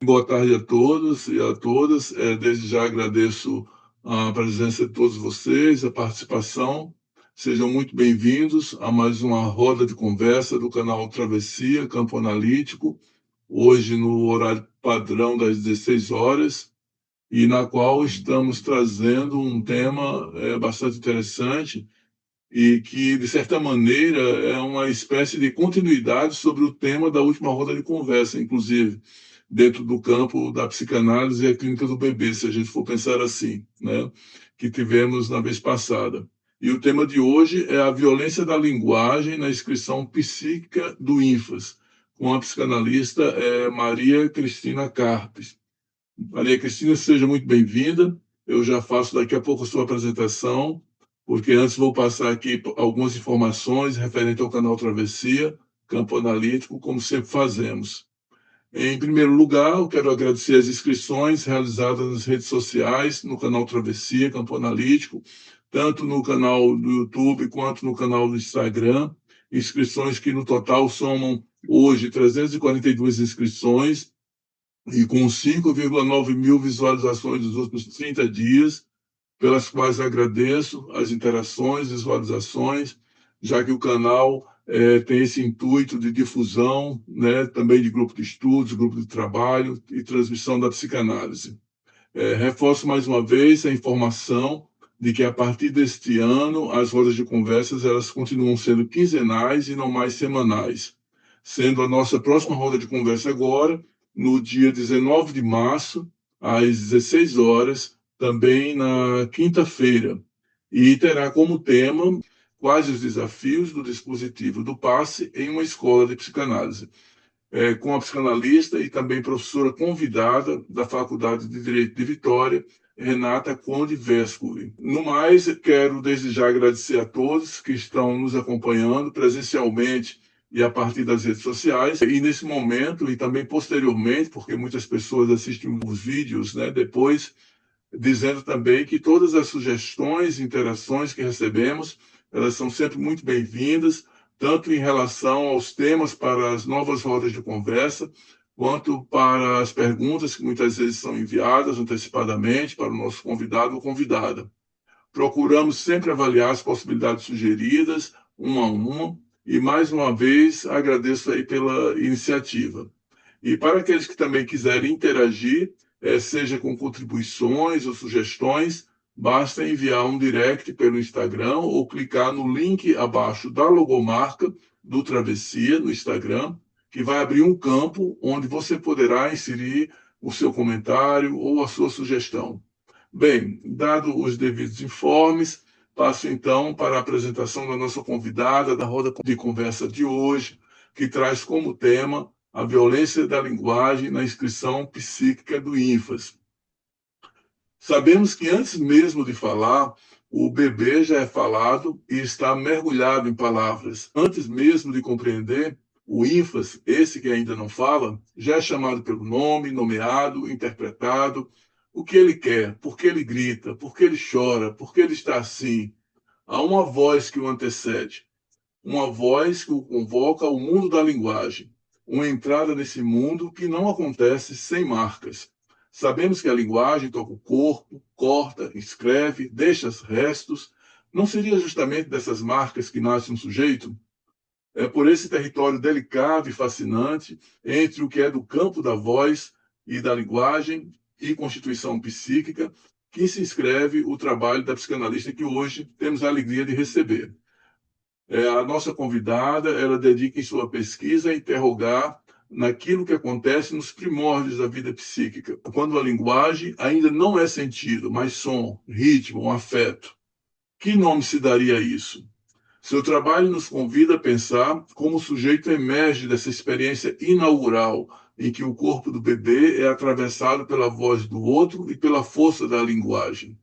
Boa tarde a todos e a todas. Desde já agradeço a presença de todos vocês, a participação. Sejam muito bem-vindos a mais uma roda de conversa do canal Travessia Campo Analítico, hoje no horário padrão das 16 horas, e na qual estamos trazendo um tema bastante interessante e que, de certa maneira, é uma espécie de continuidade sobre o tema da última roda de conversa, inclusive, dentro do campo da psicanálise e a clínica do bebê, se a gente for pensar assim, né, que tivemos na vez passada. E o tema de hoje é a violência da linguagem na inscrição psíquica do ínfas, com a psicanalista Maria Cristina Carpes. Maria Cristina, seja muito bem-vinda. Eu já faço daqui a pouco a sua apresentação, porque antes vou passar aqui algumas informações referente ao canal Travessia, Campo Analítico, como sempre fazemos. Em primeiro lugar, eu quero agradecer as inscrições realizadas nas redes sociais, no canal Travessia, Campo Analítico, tanto no canal do YouTube quanto no canal do Instagram. Inscrições que no total somam hoje 342 inscrições, e com 5,9 mil visualizações nos últimos 30 dias, pelas quais agradeço as interações, visualizações, já que o canal tem esse intuito de difusão, né, também de grupo de estudos, grupo de trabalho e transmissão da psicanálise. Reforço mais uma vez a informação de que a partir deste ano as rodas de conversas elas continuam sendo quinzenais e não mais semanais, sendo a nossa próxima roda de conversa agora no dia 19 de março às 16 horas, também na quinta-feira, e terá como tema quais os desafios do dispositivo do passe em uma escola de psicanálise, com a psicanalista e também professora convidada da Faculdade de Direito de Vitória, Renata Conde Vescovi. No mais, quero desde já agradecer a todos que estão nos acompanhando presencialmente e a partir das redes sociais, e nesse momento e também posteriormente, porque muitas pessoas assistem os vídeos, né, depois, dizendo também que todas as sugestões e interações que recebemos, elas são sempre muito bem-vindas, tanto em relação aos temas para as novas rodas de conversa, quanto para as perguntas que muitas vezes são enviadas antecipadamente para o nosso convidado ou convidada. Procuramos sempre avaliar as possibilidades sugeridas, uma a uma, e mais uma vez agradeço aí pela iniciativa. E para aqueles que também quiserem interagir, seja com contribuições ou sugestões, basta enviar um direct pelo Instagram ou clicar no link abaixo da logomarca do Travessia no Instagram, que vai abrir um campo onde você poderá inserir o seu comentário ou a sua sugestão. Bem, dado os devidos informes, passo então para a apresentação da nossa convidada da roda de conversa de hoje, que traz como tema a violência da linguagem na inscrição psíquica do ínfas. Sabemos que antes mesmo de falar, o bebê já é falado e está mergulhado em palavras. Antes mesmo de compreender, o ínfas, esse que ainda não fala, já é chamado pelo nome, nomeado, interpretado, o que ele quer, por que ele grita, por que ele chora, por que ele está assim. Há uma voz que o antecede, uma voz que o convoca ao mundo da linguagem, uma entrada nesse mundo que não acontece sem marcas. Sabemos que a linguagem toca o corpo, corta, escreve, deixa restos. Não seria justamente dessas marcas que nasce um sujeito? É por esse território delicado e fascinante entre o que é do campo da voz e da linguagem e constituição psíquica que se inscreve o trabalho da psicanalista que hoje temos a alegria de receber. A nossa convidada, ela dedica em sua pesquisa a interrogar naquilo que acontece nos primórdios da vida psíquica, quando a linguagem ainda não é sentido, mas som, ritmo, um afeto. Que nome se daria a isso? Seu trabalho nos convida a pensar como o sujeito emerge dessa experiência inaugural, em que o corpo do bebê é atravessado pela voz do outro e pela força da linguagem.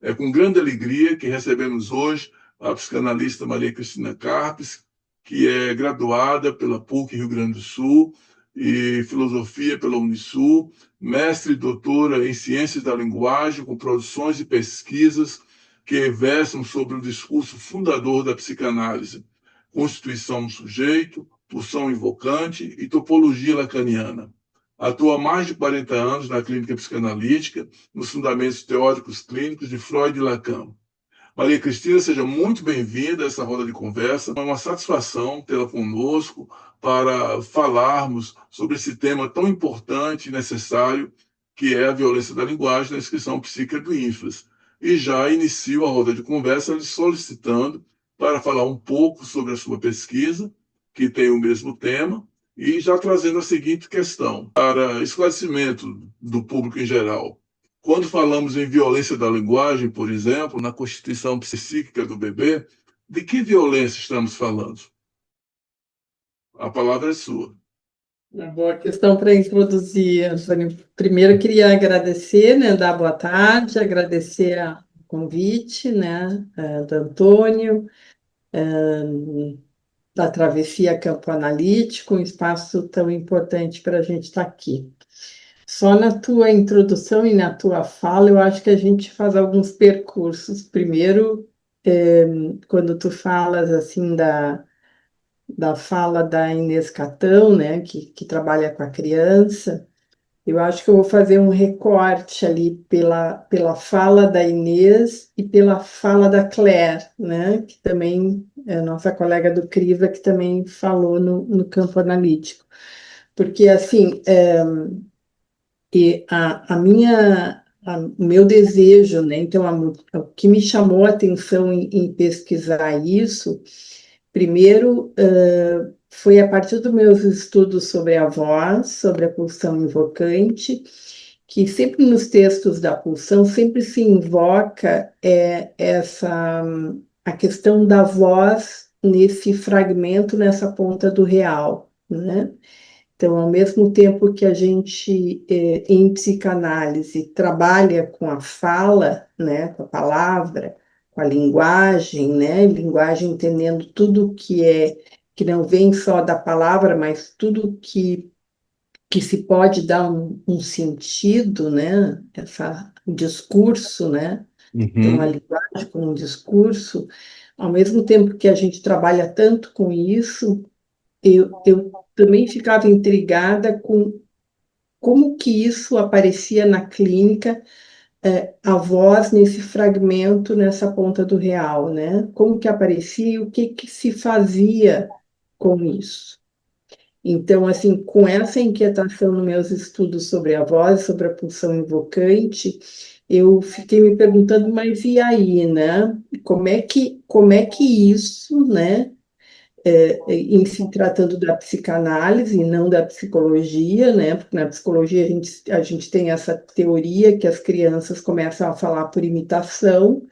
É com grande alegria que recebemos hoje a psicanalista Maria Cristina Carpes, que é graduada pela PUC Rio Grande do Sul e filosofia pela Unisul, mestre e doutora em ciências da linguagem, com produções e pesquisas que versam sobre o discurso fundador da psicanálise, constituição do sujeito, pulsão invocante e topologia lacaniana. Atua há mais de 40 anos na clínica psicanalítica, nos fundamentos teóricos clínicos de Freud e Lacan. Maria Cristina, seja muito bem-vinda a essa roda de conversa. É uma satisfação tê-la conosco para falarmos sobre esse tema tão importante e necessário que é a violência da linguagem na inscrição psíquica do INFAS. E já inicio a roda de conversa lhe solicitando para falar um pouco sobre a sua pesquisa, que tem o mesmo tema, e já trazendo a seguinte questão, para esclarecimento do público em geral. Quando falamos em violência da linguagem, por exemplo, na constituição psíquica do bebê, de que violência estamos falando? A palavra é sua. Uma boa questão para introduzir, Antônio. Primeiro, eu queria agradecer, né, dar boa tarde, agradecer o convite, né, do Antônio, da Travessia Campo Analítico, um espaço tão importante para a gente estar aqui. Só na tua introdução e na tua fala, eu acho que a gente faz alguns percursos. Primeiro, quando tu falas assim da fala da Inês Catão, né, que trabalha com a criança, eu acho que eu vou fazer um recorte ali pela fala da Inês e pela fala da Claire, né, que também é nossa colega do CRIVA, que também falou no campo analítico. Porque, assim, o meu desejo, né, então, o que me chamou a atenção em pesquisar isso, primeiro, foi a partir dos meus estudos sobre a voz, sobre a pulsão invocante, que sempre nos textos da pulsão sempre se invoca a questão da voz nesse fragmento, nessa ponta do real, né? Então, ao mesmo tempo que a gente, em psicanálise, trabalha com a fala, né, com a palavra, com a linguagem, né, linguagem entendendo tudo que não vem só da palavra, mas tudo que se pode dar um sentido, né, o discurso, né, então a linguagem como um discurso, ao mesmo tempo que a gente trabalha tanto com isso, eu também ficava intrigada com como que isso aparecia na clínica, a voz nesse fragmento, nessa ponta do real, né? Como que aparecia e o que que se fazia com isso. Então, assim, com essa inquietação nos meus estudos sobre a voz, sobre a pulsão invocante, eu fiquei me perguntando, mas e aí, né? Como é que isso, né? Em se tratando da psicanálise e não da psicologia, né? Porque na psicologia a gente tem essa teoria que as crianças começam a falar por imitação,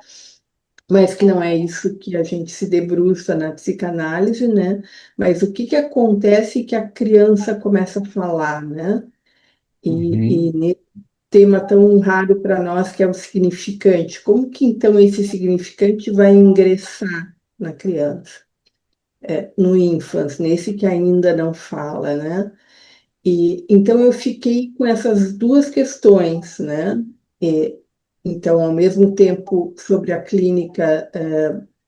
mas que não é isso que a gente se debruça na psicanálise, né? Mas o que que acontece que a criança começa a falar, né? E nesse tema tão raro para nós que é o significante, como que então esse significante vai ingressar na criança? No ínfant, nesse que ainda não fala, né? E então eu fiquei com essas duas questões, né? E, então, ao mesmo tempo, sobre a clínica,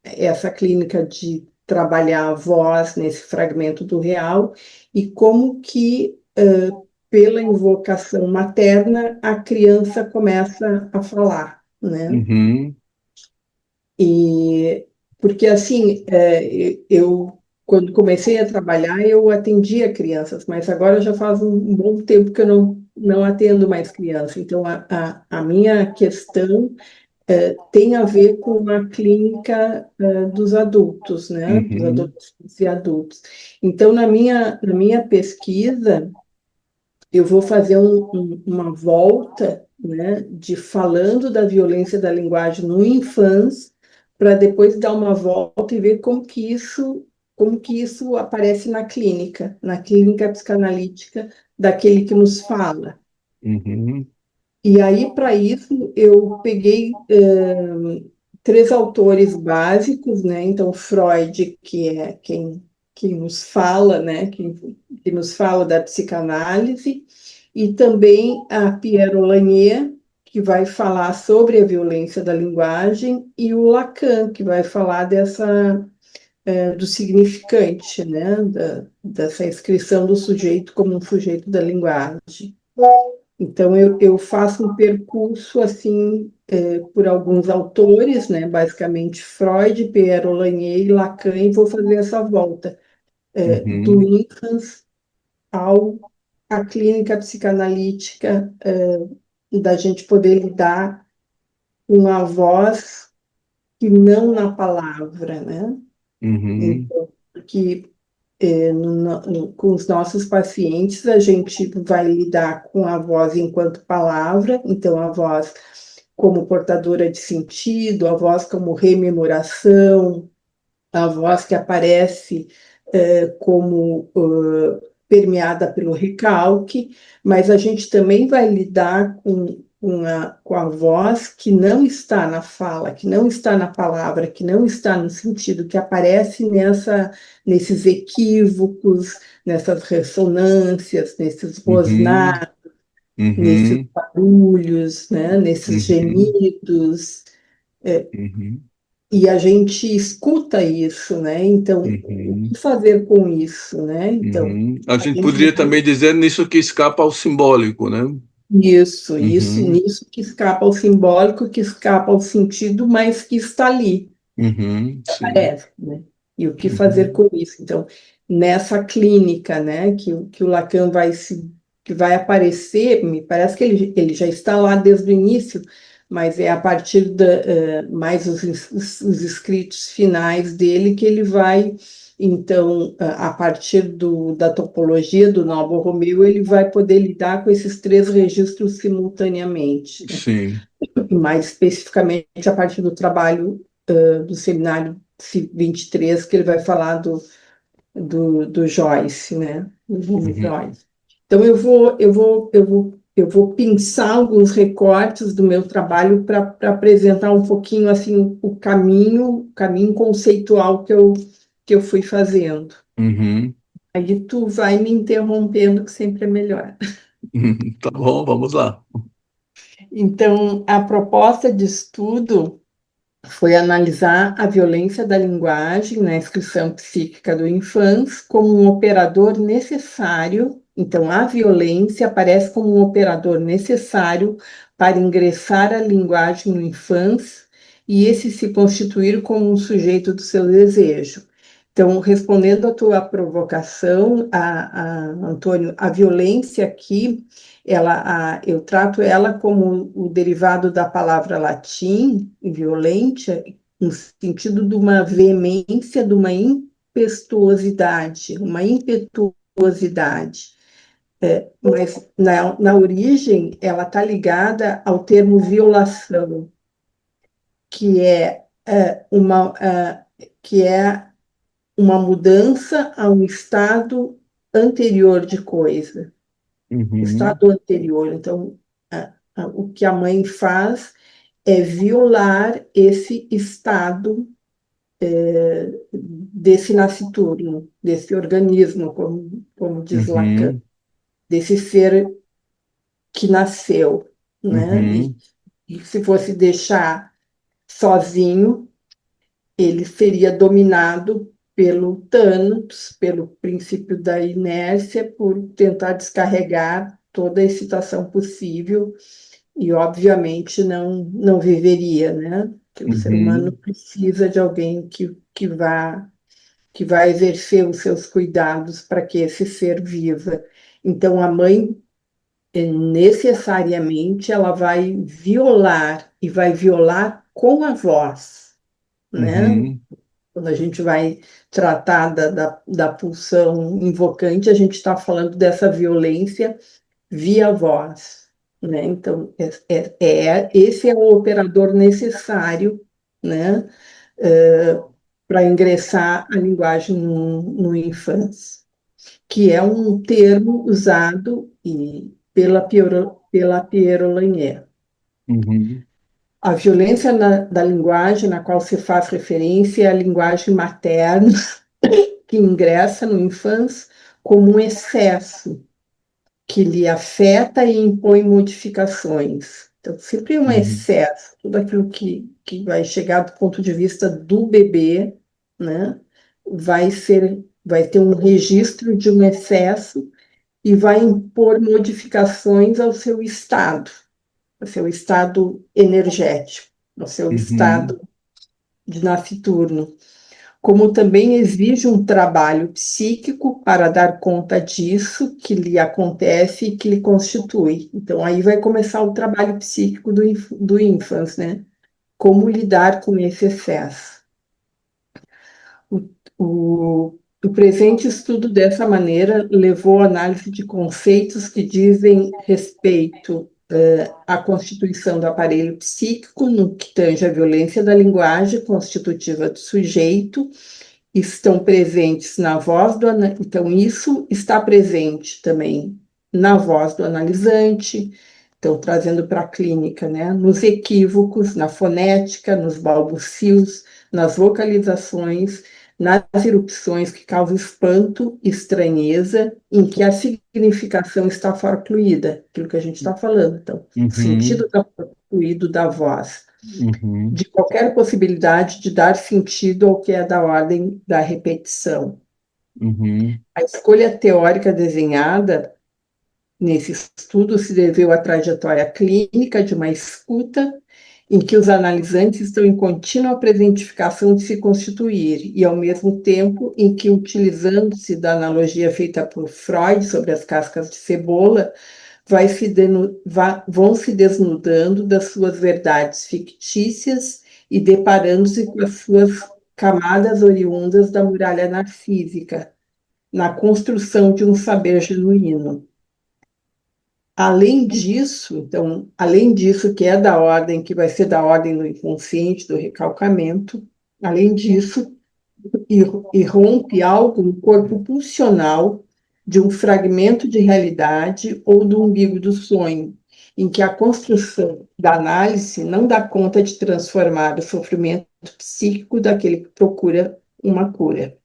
essa clínica de trabalhar a voz nesse fragmento do real, e como que, pela invocação materna, a criança começa a falar, né? Uhum. E porque assim, eu quando comecei a trabalhar, eu atendia crianças, mas agora já faz um bom tempo que eu não atendo mais crianças. Então, a minha questão tem a ver com a clínica dos adultos, né? Dos Uhum. adolescentes e adultos. Então, na minha pesquisa, eu vou fazer uma volta, né, de falando da violência da linguagem no infância, para depois dar uma volta e ver como que isso aparece na clínica psicanalítica daquele que nos fala. Uhum. E aí, para isso, eu peguei três autores básicos, né? Então, Freud, que é quem nos fala, né? Que nos fala da psicanálise, e também a Pierre Lanier, que vai falar sobre a violência da linguagem, e o Lacan, que vai falar do significante, né? Dessa inscrição do sujeito como um sujeito da linguagem. Então, eu faço um percurso, assim, por alguns autores, né? Basicamente Freud, Pierre Olagnier e Lacan, e vou fazer essa volta do Uhum. ínfans ao a clínica psicanalítica, da gente poder lidar com a voz e não na palavra, né? Uhum. Então, porque com os nossos pacientes a gente vai lidar com a voz enquanto palavra, então a voz como portadora de sentido, a voz como rememoração, a voz que aparece como permeada pelo recalque, mas a gente também vai lidar com a voz que não está na fala, que não está na palavra, que não está no sentido, que aparece nesses equívocos, nessas ressonâncias, nesses Uhum. rosnados, nesses Uhum. barulhos, né, nesses Uhum. gemidos. Uhum. E a gente escuta isso, né? Então, o que Uhum. fazer com isso, né? Então, Uhum. A a gente gente poderia vai também dizer nisso que escapa ao simbólico, né? Uhum. nisso que escapa ao simbólico, que escapa ao sentido, mas que está ali, Uhum. Sim. aparece, né? E o que fazer Uhum. com isso? Então, nessa clínica, né, que o Lacan que vai aparecer, me parece que ele já está lá desde o início, mas é a partir mais os escritos finais dele que ele vai, então, a partir da topologia do Novo Romeu, ele vai poder lidar com esses três registros simultaneamente, né? Sim. E mais especificamente a partir do trabalho do seminário 23, que ele vai falar do Joyce, né? Do Uhum. Joyce. Então, eu vou pensar alguns recortes do meu trabalho para apresentar um pouquinho assim o caminho conceitual que eu fui fazendo. Uhum. Aí tu vai me interrompendo, que sempre é melhor. Tá bom, vamos lá. Então, a proposta de estudo foi analisar a violência da linguagem na inscrição psíquica do infans como um operador necessário. Então, a violência aparece como um operador necessário para ingressar a linguagem no infans e esse se constituir como um sujeito do seu desejo. Então, respondendo à tua provocação, Antônio, a violência aqui, eu trato ela como o derivado da palavra latim, violência, no sentido de uma veemência, de uma impetuosidade, mas na origem ela está ligada ao termo violação, que é, que é uma mudança a um estado anterior de coisa, Uhum. estado anterior. Então, o que a mãe faz é violar esse estado desse nascituro, desse organismo, como diz Lacan, Uhum. desse ser que nasceu, né? Uhum. E se fosse deixar sozinho, ele seria dominado pelo Thanos, pelo princípio da inércia, por tentar descarregar toda a excitação possível e, obviamente, não viveria, né? Que o ser humano Uhum. precisa de alguém que vai exercer os seus cuidados para que esse ser viva. Então, a mãe, necessariamente, ela vai violar, e vai violar com a voz, né? Uhum. Quando a gente vai tratar da pulsão invocante, a gente está falando dessa violência via voz, né? Então, esse é o operador necessário, né, para ingressar a linguagem no infância, que é um termo usado pela Piero Lanier. Uhum. A violência da linguagem na qual se faz referência é a linguagem materna, que ingressa no infância como um excesso, que lhe afeta e impõe modificações. Então, sempre é um Uhum. excesso, tudo aquilo que vai chegar do ponto de vista do bebê, né? vai ter um registro de um excesso e vai impor modificações ao seu estado energético, ao seu Uhum. estado de nasciturno, como também exige um trabalho psíquico para dar conta disso que lhe acontece e que lhe constitui. Então, aí vai começar o trabalho psíquico do ínfans, né? Como lidar com esse excesso. O, o presente estudo, dessa maneira, levou à análise de conceitos que dizem respeito à constituição do aparelho psíquico, no que tange à violência da linguagem constitutiva do sujeito, estão presentes na voz do então isso está presente também na voz do analisante, então trazendo para a clínica, né, nos equívocos, na fonética, nos balbucios, nas vocalizações, nas erupções que causam espanto, estranheza, em que a significação está forcluída, aquilo que a gente está falando, então, o sentido Uhum. está forcluído da voz Uhum. de qualquer possibilidade de dar sentido ao que é da ordem da repetição. Uhum. A escolha teórica desenhada nesse estudo se deveu à trajetória clínica de uma escuta em que os analisantes estão em contínua presentificação de se constituir, e ao mesmo tempo em que, utilizando-se da analogia feita por Freud sobre as cascas de cebola, vão se desnudando das suas verdades fictícias e deparando-se com as suas camadas oriundas da muralha narcísica, na construção de um saber genuíno. Além disso, então, além disso, que é da ordem, que vai ser da ordem do inconsciente, do recalcamento, além disso, irrompe algo no corpo pulsional de um fragmento de realidade ou do umbigo do sonho, em que a construção da análise não dá conta de transformar o sofrimento psíquico daquele que procura uma cura.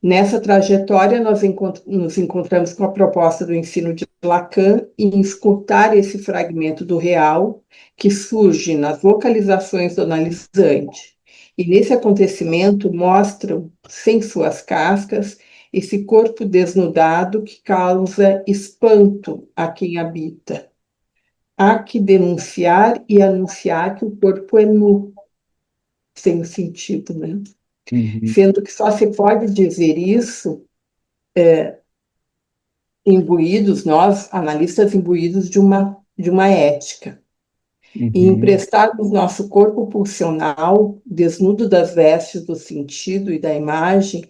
Nessa trajetória, nós nos encontramos com a proposta do ensino de Lacan em escutar esse fragmento do real que surge nas vocalizações do analisante. E nesse acontecimento mostram, sem suas cascas, esse corpo desnudado que causa espanto a quem habita. Há que denunciar e anunciar que o corpo é nu, sem sentido, né? Uhum. Sendo que só se pode dizer isso imbuídos, nós, analistas imbuídos de uma ética, e Uhum. emprestarmos nosso corpo pulsional, desnudo das vestes do sentido e da imagem,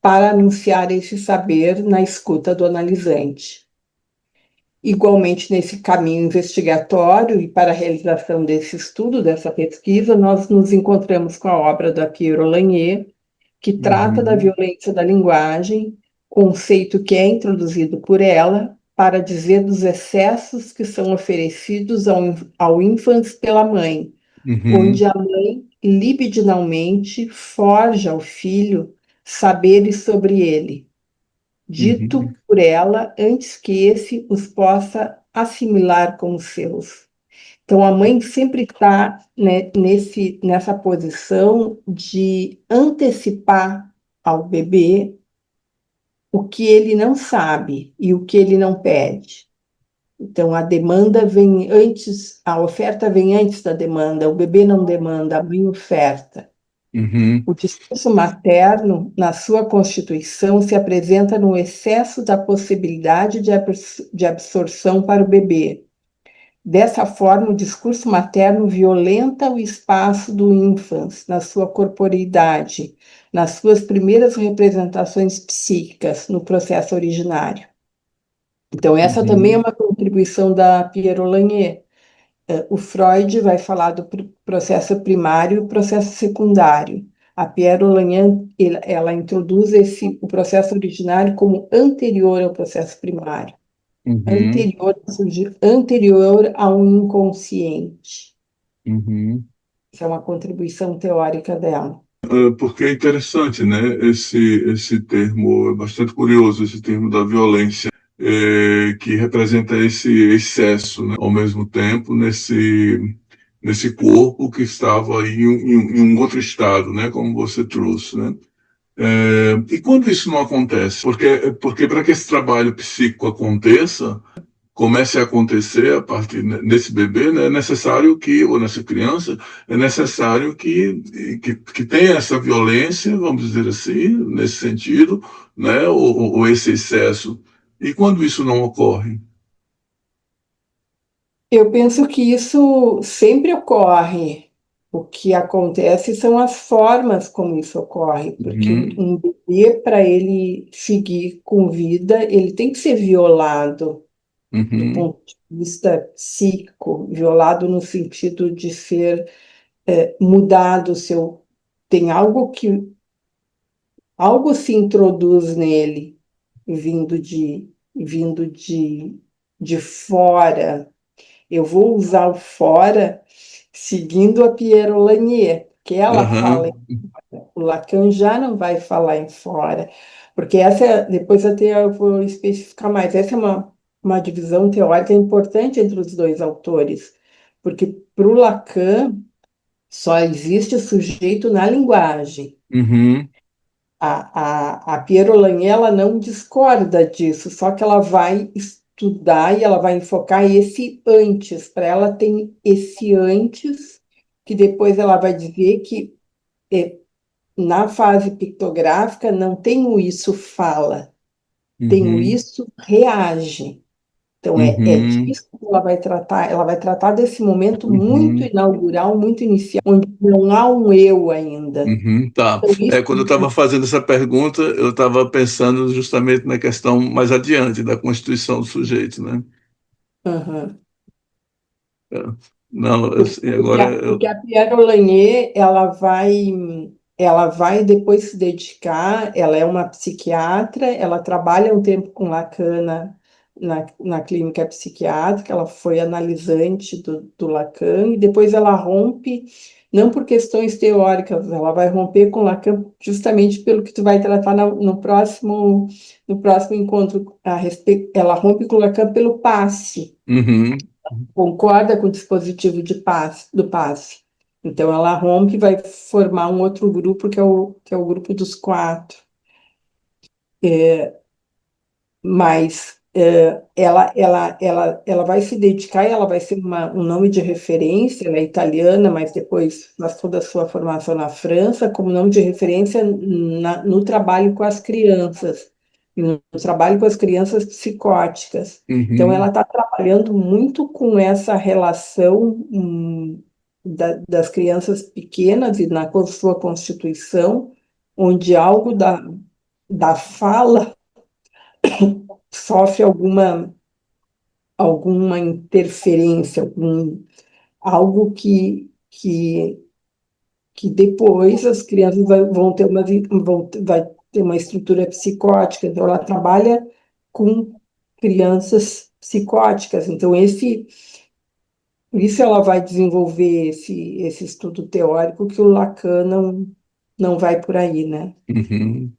para anunciar esse saber na escuta do analisante. Igualmente, nesse caminho investigatório e para a realização desse estudo, dessa pesquisa, nós nos encontramos com a obra da Piero Lanier, que trata da Uhum. violência da linguagem, conceito que é introduzido por ela para dizer dos excessos que são oferecidos ao ínfans pela mãe, onde Uhum. a mãe libidinalmente forja ao filho saberes sobre ele, dito Uhum. por ela antes que esse os possa assimilar como seus. Então, a mãe sempre está, né, nessa posição de antecipar ao bebê o que ele não sabe e o que ele não pede. Então, a demanda vem antes, a oferta vem antes da demanda, o bebê não demanda, a mãe oferta. Uhum. O discurso materno, na sua constituição, se apresenta no excesso da possibilidade de absorção para o bebê. Dessa forma, o discurso materno violenta o espaço do ínfans na sua corporeidade, nas suas primeiras representações psíquicas, no processo originário. Então, essa também é Uhum. uma contribuição da Piero Lanier. O Freud vai falar do processo primário e o processo secundário. A Piero Lanier, ela introduz o processo originário como anterior ao processo primário, Uhum. anterior ao inconsciente. Uhum. Essa é uma contribuição teórica dela. Porque é interessante, né? Esse termo, é bastante curioso, esse termo da violência, que representa esse excesso, né? Ao mesmo tempo, nesse corpo que estava aí em um outro estado, né? Como você trouxe, né? E quando isso não acontece? Porque para que esse trabalho psíquico aconteça, comece a acontecer a partir nesse bebê, né, é necessário que, ou nessa criança, é necessário que tenha essa violência, vamos dizer assim, nesse sentido, né, ou esse excesso. E quando isso não ocorre? Eu penso que isso sempre ocorre. O que acontece são as formas como isso ocorre, porque Uhum, um bebê, para ele seguir com vida, ele tem que ser violado do uhum, ponto de vista psíquico, violado no sentido de ser mudado seu. Tem algo se introduz nele, vindo de fora. Eu vou usar o fora seguindo a Pierre Lanier, que ela fala, aham, o Lacan já não vai falar em fora, porque depois até eu vou especificar mais, essa é uma divisão teórica importante entre os dois autores, porque para o Lacan só existe sujeito na linguagem. uhum, A Piero Lanier, ela não discorda disso, só que ela vai estudar e ela vai enfocar esse antes. Para ela tem esse antes, que depois ela vai dizer que na fase pictográfica não tem o isso fala, tem o uhum, isso reage. Então é uhum, disso que ela vai tratar desse momento muito uhum. inaugural, muito inicial, onde não há um eu ainda. Uhum, tá. Então, isso. Quando eu estava fazendo essa pergunta, eu estava pensando justamente na questão mais adiante da constituição do sujeito, né? Aham. É. Não, assim, Porque agora porque a Pierre Olanier, ela vai depois se dedicar, ela é uma psiquiatra, ela trabalha um tempo com Lacan na clínica psiquiátrica, ela foi analisante do Lacan, e depois ela rompe, não por questões teóricas, ela vai romper com Lacan justamente pelo que tu vai tratar no próximo encontro a respeito, ela rompe com Lacan pelo passe, uhum, concorda com o dispositivo do passe. Então, ela rompe e vai formar um outro grupo, que é o grupo dos quatro. Mas ela vai se dedicar e ela vai ser um nome de referência, ela é italiana, mas depois faz toda a sua formação na França, como nome de referência no trabalho com as crianças, e no trabalho com as crianças psicóticas. Então, ela uhum, está trabalhando muito com essa relação das crianças pequenas e na sua constituição, onde algo da fala sofre alguma interferência, algo que depois as crianças vai ter uma estrutura psicótica. Então, ela trabalha com crianças psicóticas. Então, isso ela vai desenvolver esse estudo teórico que o Lacan não vai por aí, né? uhum,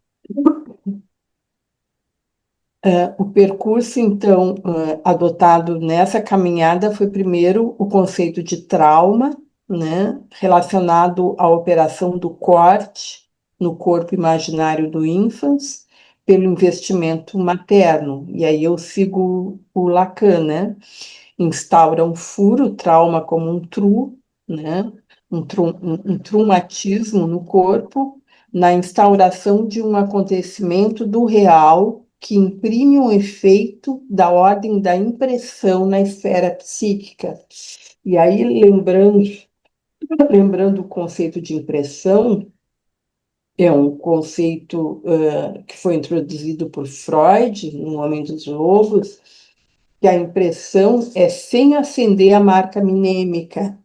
O percurso, então, adotado nessa caminhada foi primeiro o conceito de trauma, né, relacionado à operação do corte no corpo imaginário do ínfans pelo investimento materno. E aí eu sigo o Lacan, né? Instaura um furo, trauma como um né? Um traumatismo no corpo, na instauração de um acontecimento do real que imprime um efeito da ordem da impressão na esfera psíquica. E aí, lembrando o conceito de impressão, é um conceito que foi introduzido por Freud, no Homem dos Lobos, que a impressão é sem acender a marca minêmica.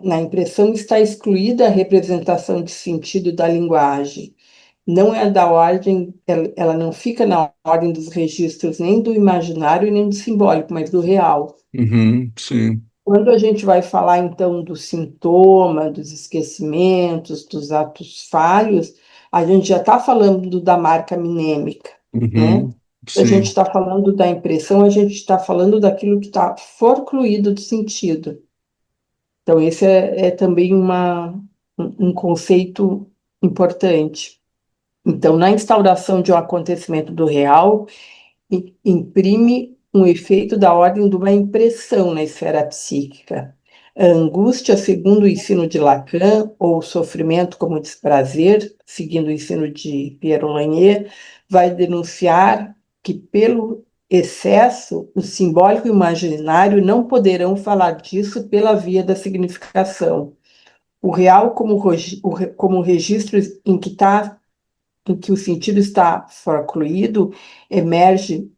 Na impressão está excluída a representação de sentido da linguagem. Não é da ordem, ela não fica na ordem dos registros nem do imaginário nem do simbólico, mas do real. uhum, sim, Quando a gente vai falar, então, do sintoma, dos esquecimentos, dos atos falhos, a gente já está falando da marca minêmica, né? uhum, A gente sim, está falando da impressão, a gente está falando daquilo que está forcluído do sentido. Então, esse é também um conceito importante. Então, na instauração de um acontecimento do real, imprime um efeito da ordem de uma impressão na esfera psíquica. A angústia, segundo o ensino de Lacan, ou o sofrimento como desprazer, seguindo o ensino de Pierre Lanier, vai denunciar que, pelo excesso, o simbólico e o imaginário não poderão falar disso pela via da significação. O real, como registro em que o sentido está forcluído, emerge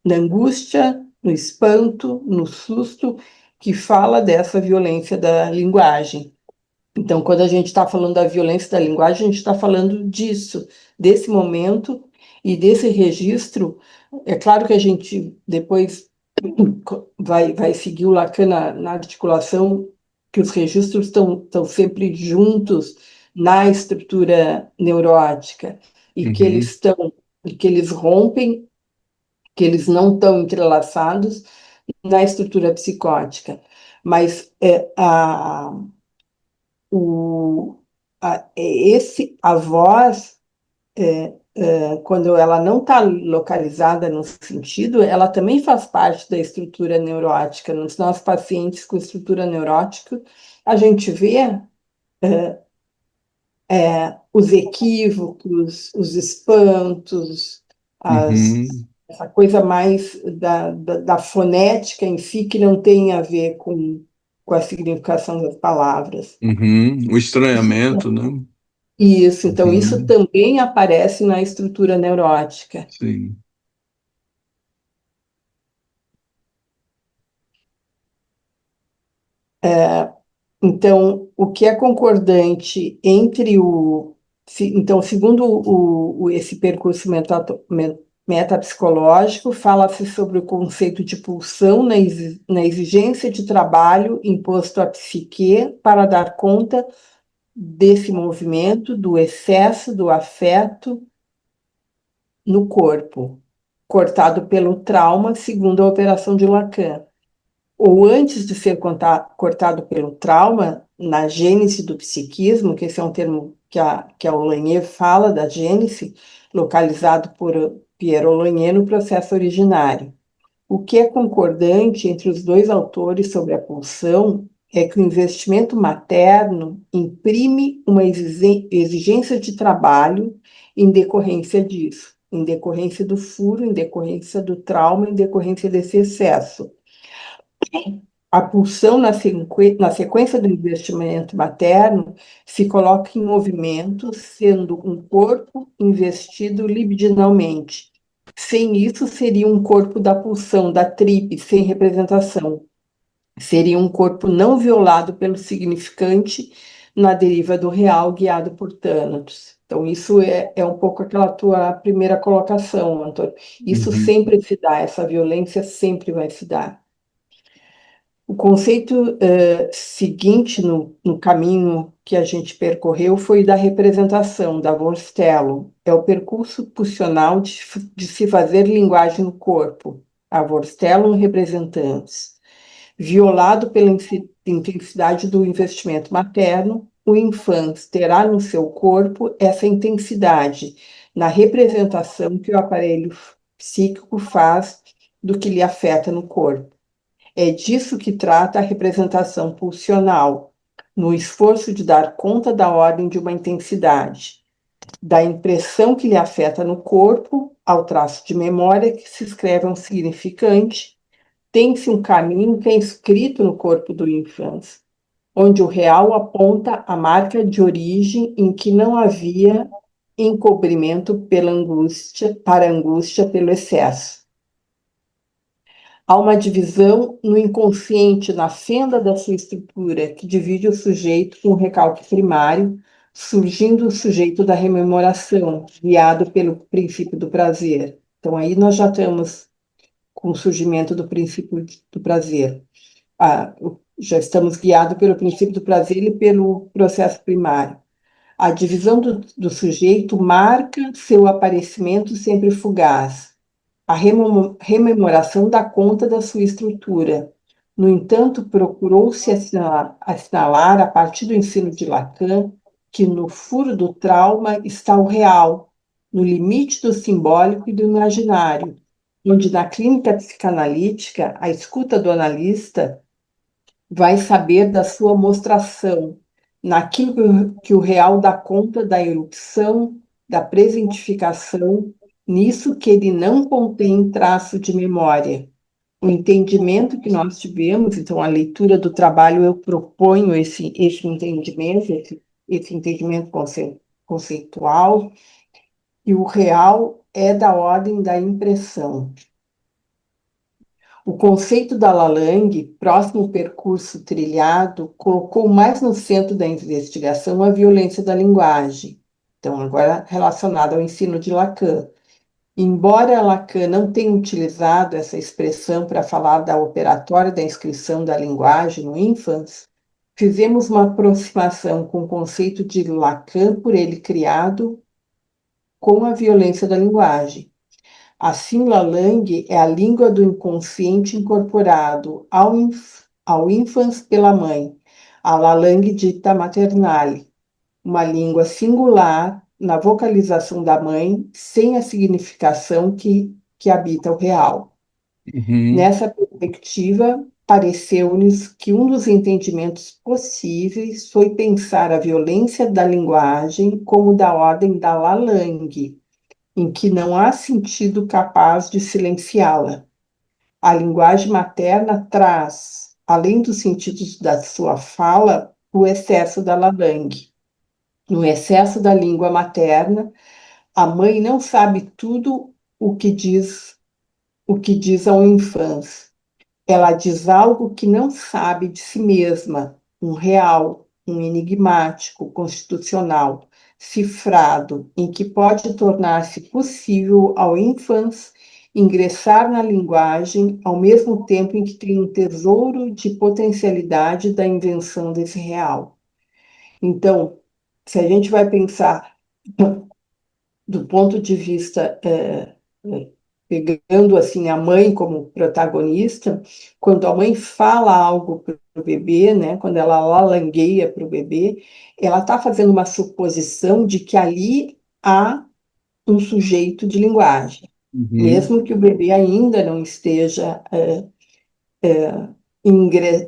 na angústia, no espanto, no susto, que fala dessa violência da linguagem. Então, quando a gente está falando da violência da linguagem, a gente está falando disso, desse momento e desse registro. É claro que a gente depois vai seguir o Lacan na articulação, que os registros estão sempre juntos na estrutura neurótica e que eles Uhum, estão e que eles rompem, que eles não estão entrelaçados na estrutura psicótica. Mas o, a voz, quando ela não está localizada no sentido, ela também faz parte da estrutura neurótica. Nos nossos pacientes com estrutura neurótica, a gente vê os equívocos, os espantos, uhum, essa coisa mais da fonética em si, que não tem a ver com a significação das palavras. uhum. O estranhamento, né? Isso, então, isso Uhum, também aparece na estrutura neurótica. sim. Então, o que é concordante entre então, segundo esse percurso metapsicológico, fala-se sobre o conceito de pulsão na exigência de trabalho imposto à psique para dar conta desse movimento, do excesso do afeto no corpo, cortado pelo trauma, segundo a operação de Lacan. Ou antes de ser cortado pelo trauma, na gênese do psiquismo, que esse é um termo que a Olanier fala da gênese, localizado por Pierre Olanier no processo originário. O que é concordante entre os dois autores sobre a pulsão é que o investimento materno imprime uma exigência de trabalho em decorrência disso, em decorrência do furo, em decorrência do trauma, em decorrência desse excesso. A pulsão na sequência do investimento materno se coloca em movimento, sendo um corpo investido libidinalmente. Sem isso, seria um corpo da pulsão, da tripe, sem representação. Seria um corpo não violado pelo significante na deriva do real, guiado por Thanatos. Então, isso é um pouco aquela tua primeira colocação, Antônio. Isso Uhum, sempre se dá, essa violência sempre vai se dar. O conceito seguinte no caminho que a gente percorreu foi da representação, da Vorstellung. É o percurso pulsional de se fazer linguagem no corpo. A Vorstellung representantes. Violado pela intensidade do investimento materno, o infante terá no seu corpo essa intensidade na representação que o aparelho psíquico faz do que lhe afeta no corpo. É disso que trata a representação pulsional, no esforço de dar conta da ordem de uma intensidade, da impressão que lhe afeta no corpo, ao traço de memória que se escreve um significante, tem-se um caminho que é inscrito no corpo do infante, onde o real aponta a marca de origem em que não havia encobrimento para a angústia pelo excesso. Há uma divisão no inconsciente, na fenda da sua estrutura, que divide o sujeito com o recalque primário, surgindo o sujeito da rememoração, guiado pelo princípio do prazer. Então, aí nós já estamos com o surgimento do princípio do prazer. Já estamos guiados pelo princípio do prazer e pelo processo primário. A divisão do sujeito marca seu aparecimento sempre fugaz. A rememoração dá conta da sua estrutura. No entanto, procurou-se assinalar, a partir do ensino de Lacan, que no furo do trauma está o real, no limite do simbólico e do imaginário, onde na clínica psicanalítica a escuta do analista vai saber da sua mostração, naquilo que o real dá conta da erupção, da presentificação, nisso que ele não contém traço de memória. O entendimento que nós tivemos, então a leitura do trabalho, eu proponho esse entendimento, esse entendimento conceitual, e o real é da ordem da impressão. O conceito da Lalang, próximo percurso trilhado, colocou mais no centro da investigação a violência da linguagem, então agora relacionada ao ensino de Lacan. Embora Lacan não tenha utilizado essa expressão para falar da operatória da inscrição da linguagem no ínfans, fizemos uma aproximação com o conceito de Lacan por ele criado com a violência da linguagem. Assim, Lalang é a língua do inconsciente incorporado ao ínfans pela mãe, a Lalang dita maternale, uma língua singular na vocalização da mãe, sem a significação que habita o real. Uhum. Nessa perspectiva, pareceu-nos que um dos entendimentos possíveis foi pensar a violência da linguagem como da ordem da Lalang, em que não há sentido capaz de silenciá-la. A linguagem materna traz, além dos sentidos da sua fala, o excesso da Lalang. No excesso da língua materna, a mãe não sabe tudo o que diz ao infância. Ela diz algo que não sabe de si mesma, um real, um enigmático, constitucional, cifrado, em que pode tornar-se possível ao infância ingressar na linguagem ao mesmo tempo em que tem um tesouro de potencialidade da invenção desse real. Então, se a gente vai pensar do ponto de vista pegando assim a mãe como protagonista, quando a mãe fala algo para o bebê, né, quando ela lalangueia para o bebê, ela está fazendo uma suposição de que ali há um sujeito de linguagem, Uhum. mesmo que o bebê ainda não esteja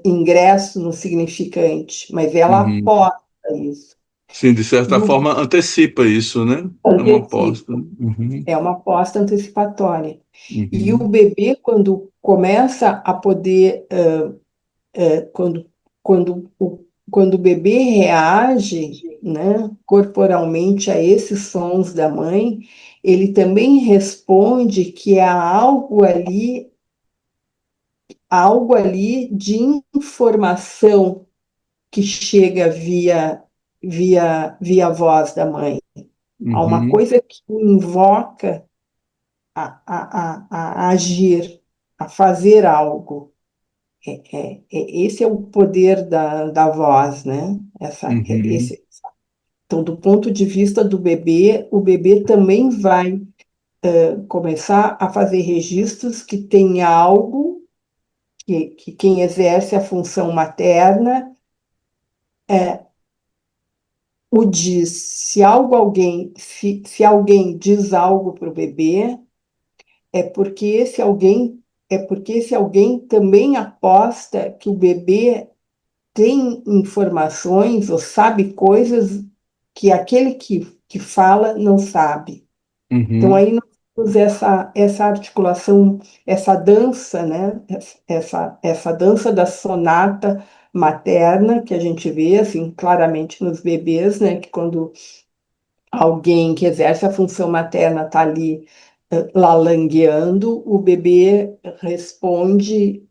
ingresso no significante, mas ela Uhum. aposta isso. Sim, de certa E o forma antecipa isso, né? É uma aposta. antecipa. Uhum. É uma aposta antecipatória. E o Uhum. bebê, quando começa a poder, quando, quando o bebê reage, né, corporalmente a esses sons da mãe, ele também responde que há algo ali de informação que chega via voz da mãe. Há uma Uhum. coisa que o invoca a agir, a fazer algo. Esse é o poder da voz, né? Uhum. Então, do ponto de vista do bebê, o bebê também vai começar a fazer registros que tem algo que quem exerce a função materna o diz. Se alguém diz algo para o bebê, é porque esse alguém também aposta que o bebê tem informações ou sabe coisas que aquele que fala não sabe. Então, Uhum. aí nós temos essa articulação, essa dança, né? Essa dança da sonata materna que a gente vê assim claramente nos bebês, né? Que quando alguém que exerce a função materna está ali lalangueando, o bebê responde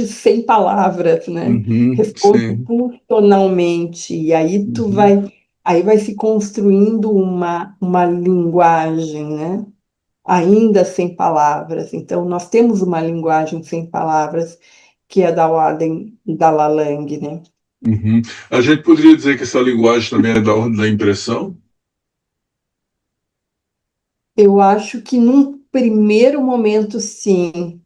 sem palavras, né? Uhum. Responde Sim. funcionalmente, e Uhum. aí vai se construindo uma linguagem, né? Ainda sem palavras. Então, nós temos uma linguagem sem palavras, que é da ordem da Lalang, né? Uhum. A gente poderia dizer que essa linguagem também é da ordem da impressão? Eu acho que num primeiro momento, sim.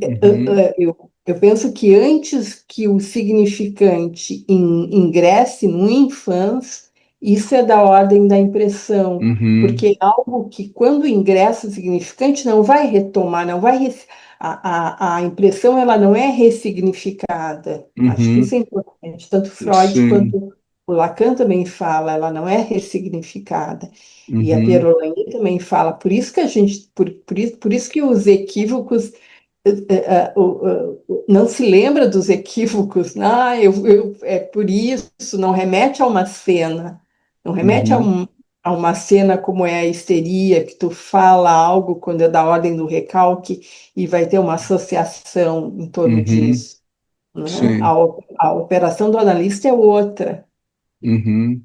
Uhum. Eu penso que antes que o significante ingresse no infância, Isso é da ordem da impressão, Uhum. porque é algo que, quando ingressa o significante, não vai retomar, não vai. A impressão ela não é ressignificada. Acho que isso Uhum. é importante. Tanto Freud Sim. quanto o Lacan também fala, ela não é ressignificada. E a Uhum. Perolani também fala. Por isso que a gente, por isso que os equívocos não se lembra dos equívocos. Ah, é por isso, não remete a uma cena. Não remete Uhum. a uma cena como é a histeria, que tu fala algo quando é da ordem do recalque e vai ter uma associação em torno Uhum. disso, né? Sim. A operação do analista é outra. Uhum.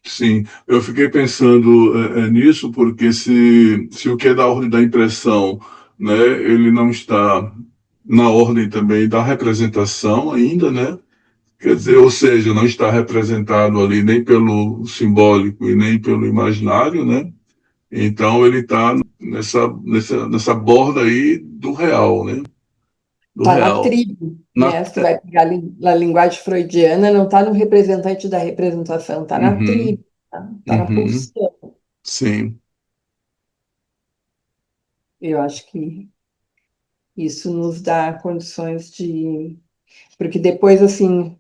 Sim, eu fiquei pensando nisso porque se o que é da ordem da impressão, né, ele não está na ordem também da representação ainda, né? Quer dizer, ou seja, não está representado ali nem pelo simbólico e nem pelo imaginário, né? Então ele está nessa borda aí do real, né? Do Está na real. tribo, Na, né? Se tu vai pegar a linguagem freudiana, não está no representante da representação, está na uhum, tribo, tá na uhum, pulsão. sim. Eu acho que isso nos dá condições de. Porque depois, assim,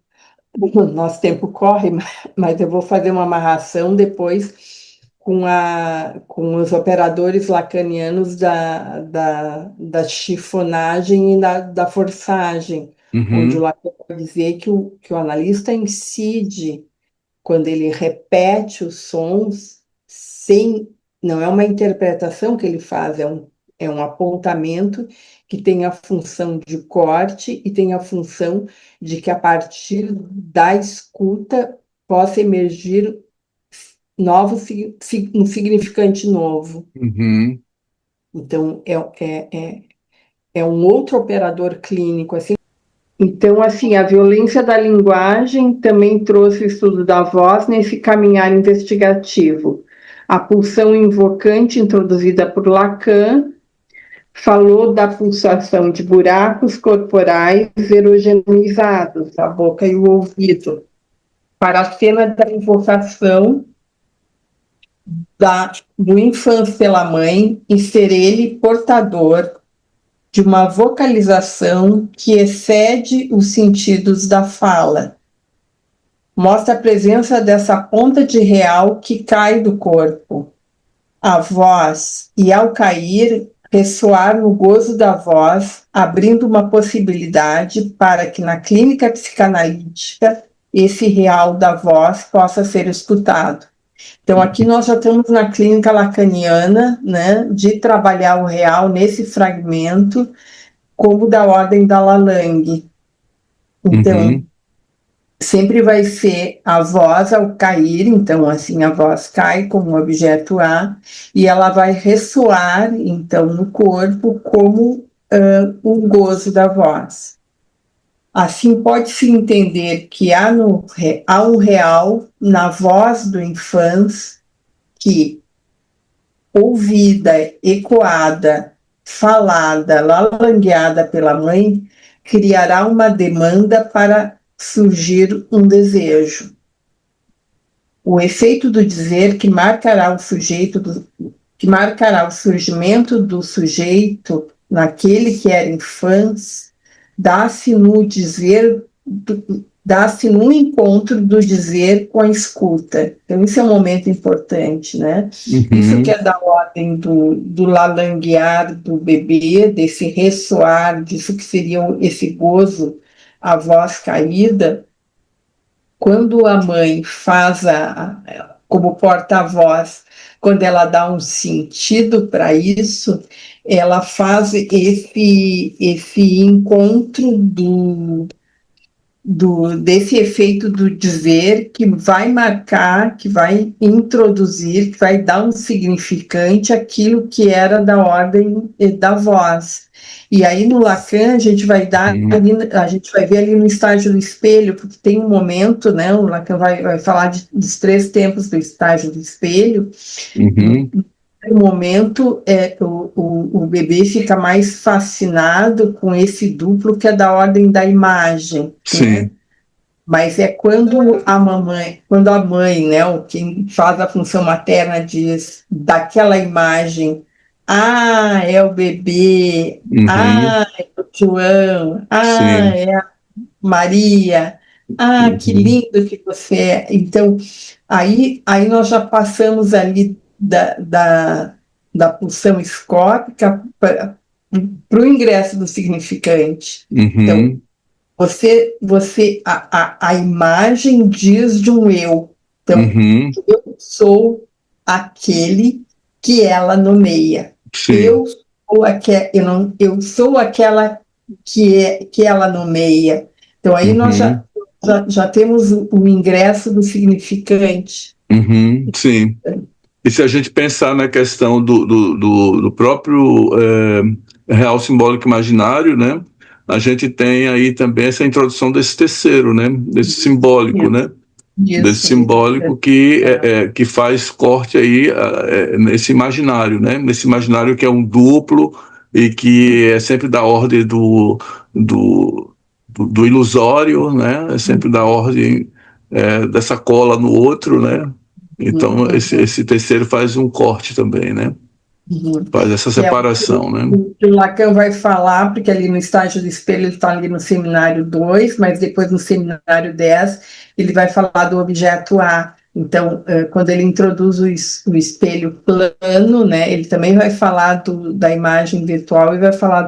nosso tempo corre, mas eu vou fazer uma amarração depois com os operadores lacanianos da chifonagem e da forçagem, onde o Uhum, Lacan vai dizer que o analista incide quando ele repete os sons sem, não é uma interpretação que ele faz, é um apontamento que tem a função de corte e tem a função de que a partir da escuta possa emergir um significante novo. uhum, Então, é um outro operador clínico, assim. Então, assim, a violência da linguagem também trouxe o estudo da voz nesse caminhar investigativo. A pulsão invocante, introduzida por Lacan, falou da pulsação de buracos corporais erogenizados, a boca e o ouvido, para a cena da invocação do infante pela mãe e ser ele portador de uma vocalização que excede os sentidos da fala. Mostra a presença dessa ponta de real que cai do corpo. A voz, e ao cair, ressoar no gozo da voz, abrindo uma possibilidade para que na clínica psicanalítica esse real da voz possa ser escutado. Então, aqui nós já estamos na clínica lacaniana, né, de trabalhar o real nesse fragmento, como da ordem da Lalang. Então, uhum, sempre vai ser a voz ao cair, então assim a voz cai como um objeto A e ela vai ressoar então no corpo como o gozo da voz. Assim pode-se entender que há um real na voz do infante que, ouvida, ecoada, falada, lalangueada pela mãe, criará uma demanda para surgir um desejo. O efeito do dizer que marcará o surgimento do sujeito naquele que era infância, dá-se no dizer, dá-se no encontro do dizer com a escuta. Então, isso é um momento importante, né? Isso que uhum, é da ordem do lalanguear do bebê, desse ressoar, disso que seria esse gozo, a voz caída, quando a mãe faz como porta-voz, quando ela dá um sentido para isso, ela faz esse encontro desse efeito do dizer que vai marcar, que vai introduzir, que vai dar um significante àquilo que era da ordem da voz. E aí no Lacan uhum, a gente vai ver ali no estágio do espelho, porque tem um momento, né? O Lacan vai falar dos 3 tempos do estágio do espelho. No uhum, momento, o bebê fica mais fascinado com esse duplo que é da ordem da imagem, né? sim. Mas é quando a mãe, né, quem faz a função materna diz daquela imagem, é o bebê, Uhum. é o João, Sim. é a Maria, que Uhum. lindo que você é. Então, aí nós já passamos ali da pulsão escópica para o ingresso do significante. Então, Uhum. a imagem diz de um eu. Então, Uhum. eu sou aquele que ela nomeia. Sim. Eu sou eu sou aquela que ela nomeia. Então, aí nós Uhum. já temos o ingresso do significante. Uhum. Sim. E se a gente pensar na questão do próprio real simbólico imaginário, né? A gente tem aí também essa introdução desse terceiro, né? Desse simbólico, né? Desse Isso. simbólico que faz corte aí nesse imaginário, né? Nesse imaginário que é um duplo e que é sempre da ordem do, do ilusório, né? É sempre da ordem dessa cola no outro, né? Então esse terceiro faz um corte também, né? Faz essa Que é o separação, né? que o Lacan vai falar, porque ali no estágio do espelho ele está ali no seminário 2, mas depois no seminário 10 ele vai falar do objeto A. Então, quando ele introduz o espelho plano, né, ele também vai falar da imagem virtual e vai falar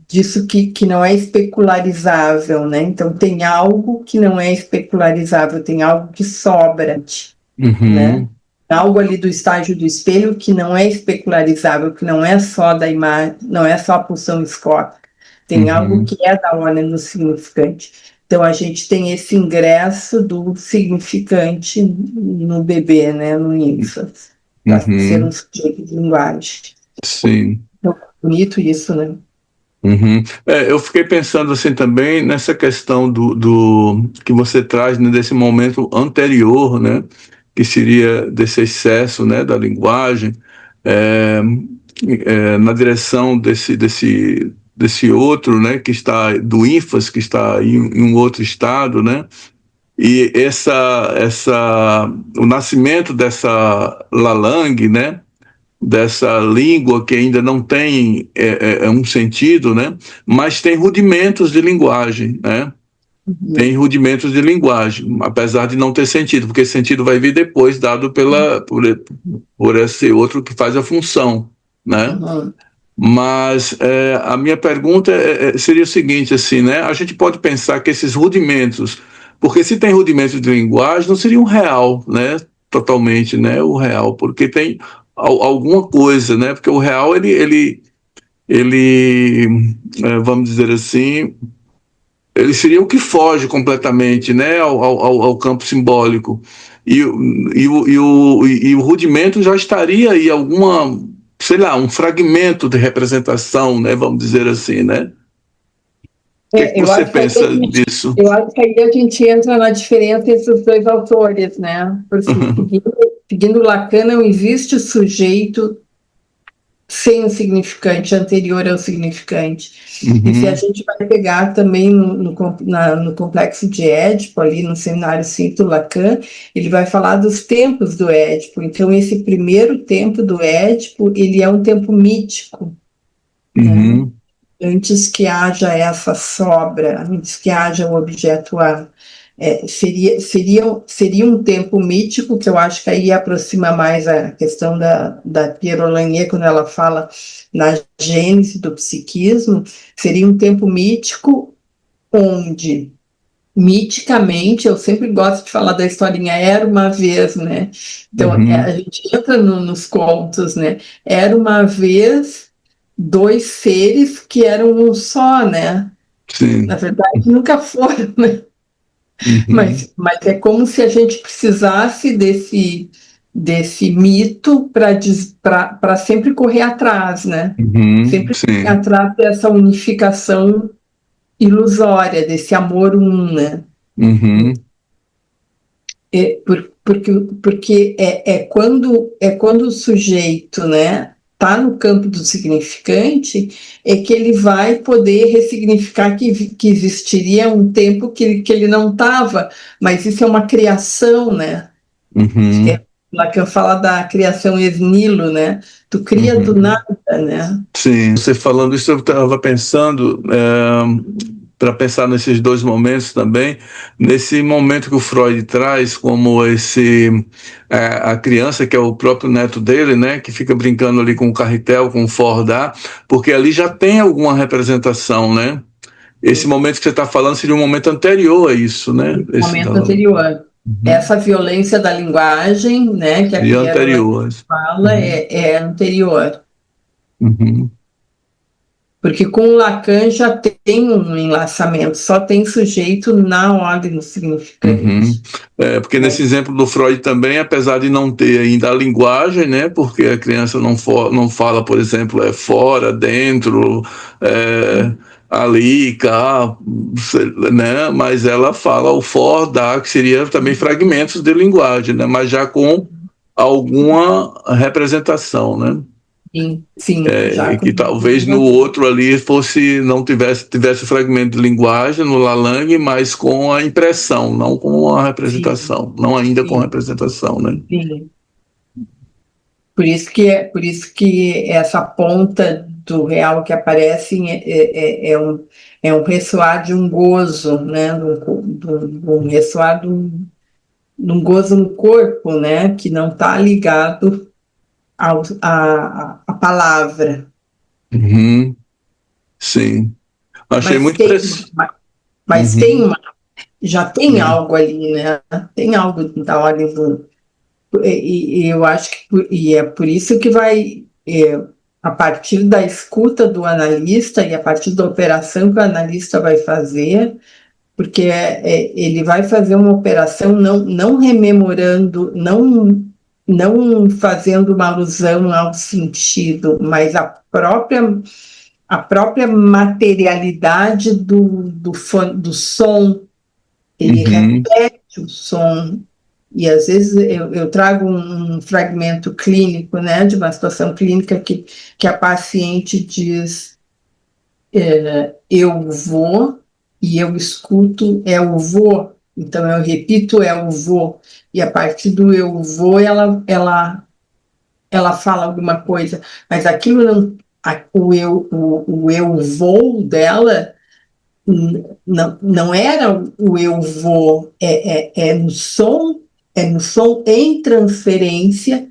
disso que não é especularizável, né? Então, tem algo que não é especularizável, tem algo que sobra, né? Uhum, Algo ali do estágio do espelho que não é especularizável, que não é só da imagem, não é só a pulsão escópica, tem algo uhum, que é da ordem do significante. Então a gente tem esse ingresso do significante no bebê, né, no ínfant, para ser um uhum, sujeito de linguagem. sim. Então, bonito isso, né? Uhum. Eu fiquei pensando assim também nessa questão do que você traz, né, desse momento anterior, né, que seria desse excesso, né, da linguagem, é, na direção desse outro, né, que está do ínfase, que está em um outro estado, né, e o nascimento dessa Lalang, né, dessa língua que ainda não tem um sentido, né? Mas tem rudimentos de linguagem, né? Tem rudimentos de linguagem, apesar de não ter sentido, porque sentido vai vir depois, dado por esse outro que faz a função, né? Uhum. Mas a minha pergunta seria o seguinte, assim, né? A gente pode pensar que esses rudimentos, porque se tem rudimentos de linguagem, não seria um real, né? Totalmente, né? O real, porque tem alguma coisa, né? Porque o real vamos dizer assim, ele seria o que foge completamente, né? Ao campo simbólico. E o rudimento já estaria aí alguma, sei lá, um fragmento de representação, né? Vamos dizer assim, né? O que Eu você acho que aí pensa disso? eu acho que aí a gente entra na diferença entre os dois autores, né? Porque seguindo Lacan, não existe sujeito sem o significante, anterior ao significante. E se a Uhum, gente vai pegar também no complexo de Édipo, ali no seminário 5 do Lacan, ele vai falar dos tempos do Édipo. Então, esse primeiro tempo do Édipo, ele é um tempo mítico, né? uhum, Antes que haja essa sobra, antes que haja o objeto A. Seria um tempo mítico, que eu acho que aí aproxima mais a questão da Pierre Lanier, quando ela fala na gênese do psiquismo, seria um tempo mítico onde, miticamente, eu sempre gosto de falar da historinha Era Uma Vez, né? Então, a uhum, gente entra nos contos, né? Era uma vez dois seres que eram um só, né? Na sim, verdade, nunca foram, né? uhum, Mas é como se a gente precisasse desse mito para sempre correr atrás, né? uhum, Sempre correr sim, atrás dessa unificação ilusória, desse amor um, né? uhum, Porque é quando o sujeito, né, está no campo do significante, é que ele vai poder ressignificar que existiria um tempo que ele não estava, mas isso é uma criação, né? Uhum. Lacan fala da criação ex nihilo, né? Tu cria do nada, né? Sim, você falando isso, eu estava pensando, para pensar nesses dois momentos também, nesse momento que o Freud traz como a criança, que é o próprio neto dele, né, que fica brincando ali com o carretel, com o Fordá, porque ali já tem alguma representação, né? Esse momento que você está falando seria um momento anterior a isso, né? Momento anterior. Essa violência da linguagem, né, que a Seria Pierre anterior. fala, é anterior. Uhum. Porque com o Lacan já tem um enlaçamento, só tem sujeito na ordem do significante. Porque nesse exemplo do Freud também, apesar de não ter ainda a linguagem, né, porque a criança não fala, por exemplo, fora, dentro, ali, cá, né, mas ela fala o for, dá, que seria também fragmentos de linguagem, né, mas já com alguma representação, né? Sim, já E que talvez no outro ali não tivesse fragmento de linguagem no Lalang, mas com a impressão, não com a representação, não ainda com a representação, né? Sim. Por isso que essa ponta do real que aparece é um ressoar de um gozo, né? Um ressoar de um gozo no corpo, né? Que não está ligado à palavra. Uhum. Sim. Achei muito interessante. Mas já tem algo ali, né? Tem algo da ordem do. E eu acho que é por isso que a partir da escuta do analista e a partir da operação que o analista vai fazer, porque ele vai fazer uma operação não rememorando, não fazendo uma alusão ao sentido, mas a própria materialidade do som. Ele repete o som. E às vezes eu trago um fragmento clínico, né, de uma situação clínica que a paciente diz: eu vou, e eu escuto, eu vou. Então eu repito, eu vou. E a partir do eu vou, ela fala alguma coisa. Mas aquilo não. O eu vou dela não era o eu vou, no som em transferência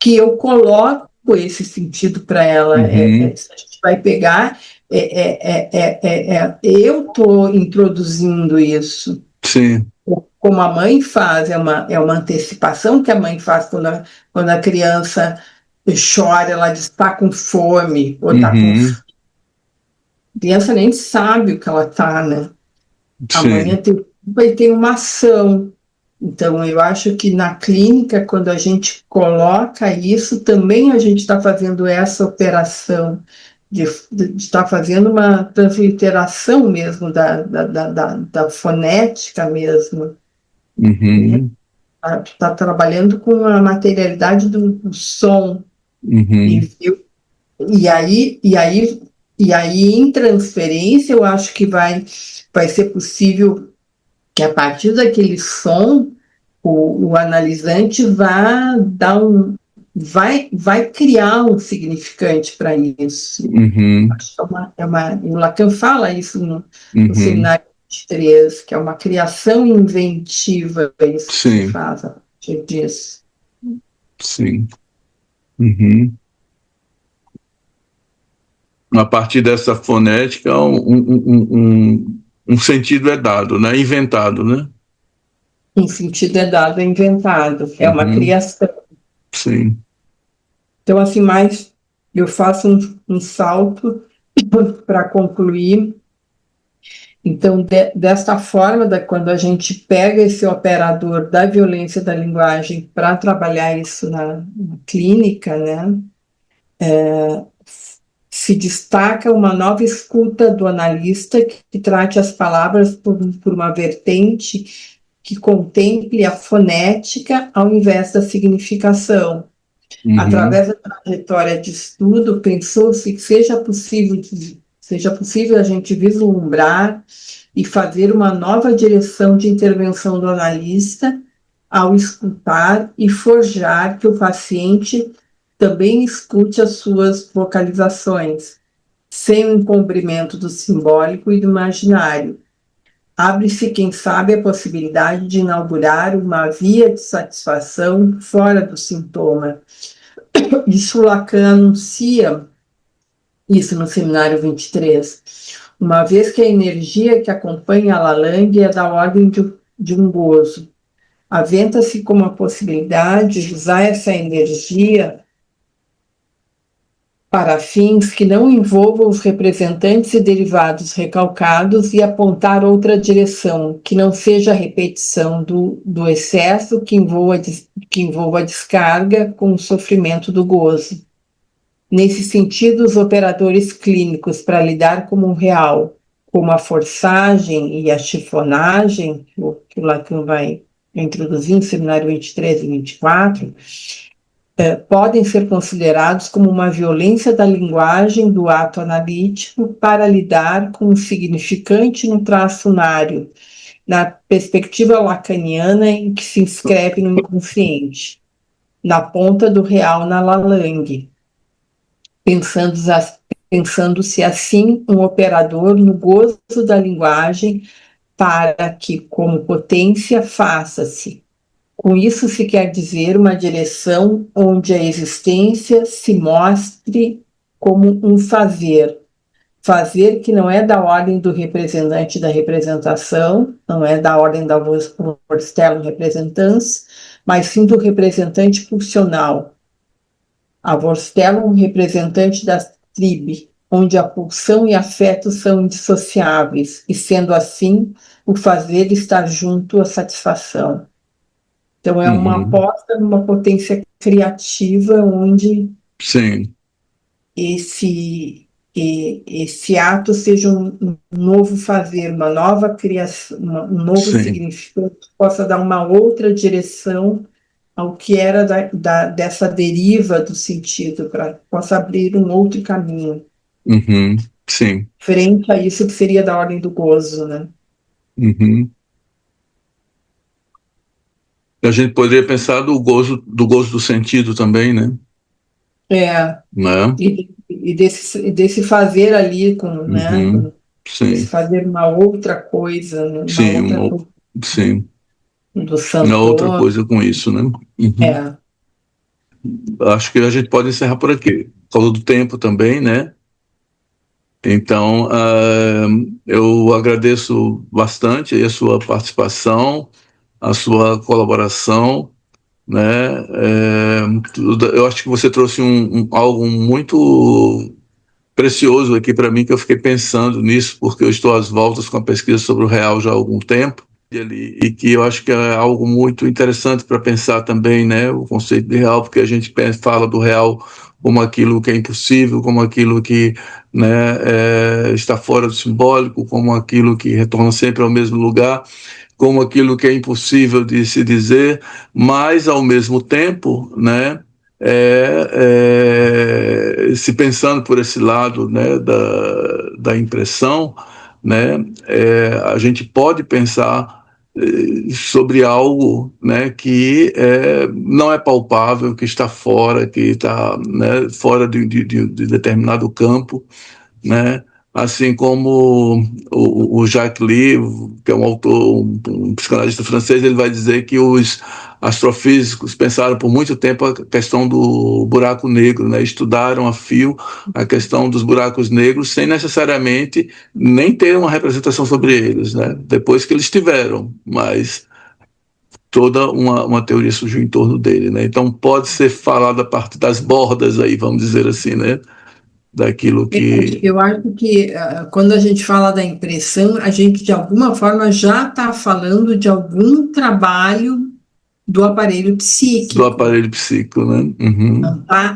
que eu coloco esse sentido para ela. A gente vai pegar, eu estou introduzindo isso. Sim. Como a mãe faz, é uma antecipação que a mãe faz quando a criança chora, ela diz está com fome, ou está com fome. A criança nem sabe o que ela está, né? A mãe tem uma ação. Então, eu acho que na clínica, quando a gente coloca isso, também a gente está fazendo essa operação de estar fazendo uma transliteração mesmo da fonética mesmo. Está trabalhando com a materialidade do som. E aí, em transferência, eu acho que vai ser possível que, a partir daquele som, o analisante vai criar um significante para isso. Acho que o Lacan fala isso no seminário 23, que é uma criação inventiva, isso que se faz a partir disso. Sim. A partir dessa fonética, um sentido é dado, né? Inventado, né? Um sentido é dado, é inventado. É uma criação. Sim. Então, assim, eu faço um salto para concluir. Então, desta forma, quando a gente pega esse operador da violência da linguagem para trabalhar isso na clínica, né? Se destaca uma nova escuta do analista que trate as palavras por uma vertente que contemple a fonética ao invés da significação. Uhum. Através da trajetória de estudo, pensou-se que seja possível a gente vislumbrar e fazer uma nova direção de intervenção do analista ao escutar e forjar que o paciente também escute as suas vocalizações, sem o encobrimento do simbólico e do imaginário. Abre-se, quem sabe, a possibilidade de inaugurar uma via de satisfação fora do sintoma. Isso Lacan anuncia isso no seminário 23, uma vez que a energia que acompanha a Lalang é da ordem de um gozo. Aventa-se como a possibilidade de usar essa energia para fins que não envolvam os representantes e derivados recalcados e apontar outra direção, que não seja a repetição do excesso que envolva a descarga com o sofrimento do gozo. Nesse sentido, os operadores clínicos para lidar com o real, como a forçagem e a chifonagem, que o Lacan vai introduzir no seminário 23 e 24, podem ser considerados como uma violência da linguagem do ato analítico para lidar com o significante no traço unário, na perspectiva lacaniana em que se inscreve no inconsciente, na ponta do real na Lalang, pensando-se assim um operador no gozo da linguagem para que, como potência, faça-se. Com isso se quer dizer uma direção onde a existência se mostre como um fazer. Fazer que não é da ordem do representante da representação, não é da ordem da Vorstellung Representans, mas sim do representante pulsional. A Vorstellung representante da tribe, onde a pulsão e afeto são indissociáveis, e sendo assim, o fazer está junto à satisfação. Então, é uma Uhum. aposta numa potência criativa onde Sim, esse ato seja um novo fazer, uma nova criação, um novo sim. significado, que possa dar uma outra direção ao que era dessa deriva do sentido, para que possa abrir um outro caminho, Uhum. Sim. frente a isso que seria da ordem do gozo, né? Uhum. A gente poderia pensar do gozo do sentido também, né? É, Né? e desse fazer ali com, né, Uhum. esse Sim, fazer uma outra coisa, né, uma sim, outra coisa sim. do Não, outra Santo. coisa com isso, né? Uhum. É, Acho que a gente pode encerrar por aqui. Por causa do tempo também, né? Então, eu agradeço bastante aí a sua participação, a sua colaboração, né? Eu acho que você trouxe algo muito precioso aqui para mim, que eu fiquei pensando nisso, porque eu estou às voltas com a pesquisa sobre o real já há algum tempo, e que eu acho que é algo muito interessante para pensar também, né, o conceito de real, porque a gente fala do real como aquilo que é impossível, como aquilo que, né, está fora do simbólico, como aquilo que retorna sempre ao mesmo lugar, como aquilo que é impossível de se dizer, mas ao mesmo tempo, né, se pensando por esse lado, né, da impressão, né, a gente pode pensar sobre algo, né, que não é palpável, que está fora, que está, né, fora de determinado campo, né? Assim como o Jacques Ellul, que é um autor, um psicanalista francês, ele vai dizer que os astrofísicos pensaram por muito tempo a questão do buraco negro, né? Estudaram a fio a questão dos buracos negros sem necessariamente nem ter uma representação sobre eles, né? Depois que eles tiveram, mas toda uma teoria surgiu em torno dele, né? Então pode ser falado a partir das bordas aí, vamos dizer assim, né? Daquilo que eu acho que quando a gente fala da impressão, a gente de alguma forma já está falando de algum trabalho do aparelho do psíquico. aparelho psíquico, né? Uhum,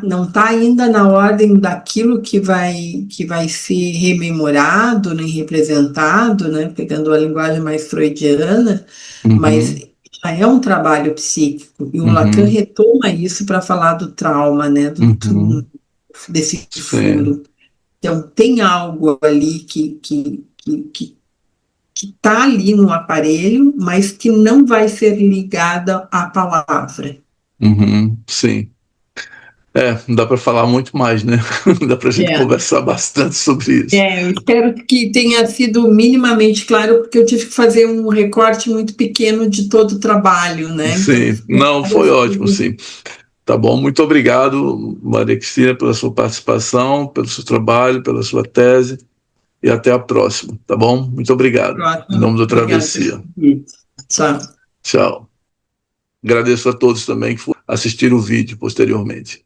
Não tá ainda na ordem daquilo que vai ser rememorado, nem representado, né, pegando a linguagem mais freudiana, mas uhum, já é um trabalho psíquico, e o Lacan Uhum, retoma isso para falar do trauma, né, uhum, desse sim, fundo. Então, tem algo ali que está ali no aparelho, mas que não vai ser ligada à palavra. uhum, sim. Não dá para falar muito mais, né? Dá para a gente É. conversar bastante sobre isso. Eu espero que tenha sido minimamente claro, porque eu tive que fazer um recorte muito pequeno de todo o trabalho, né? Então, Sim, não, foi várias ótimo, coisas. sim. Tá bom, muito obrigado, Maria Cristina, pela sua participação, pelo seu trabalho, pela sua tese, e até a próxima, tá bom? Muito obrigado. Em Ótimo. nome da Obrigada pelo Travessia. convite. Tchau. Tchau. Agradeço a todos também que assistiram o vídeo posteriormente.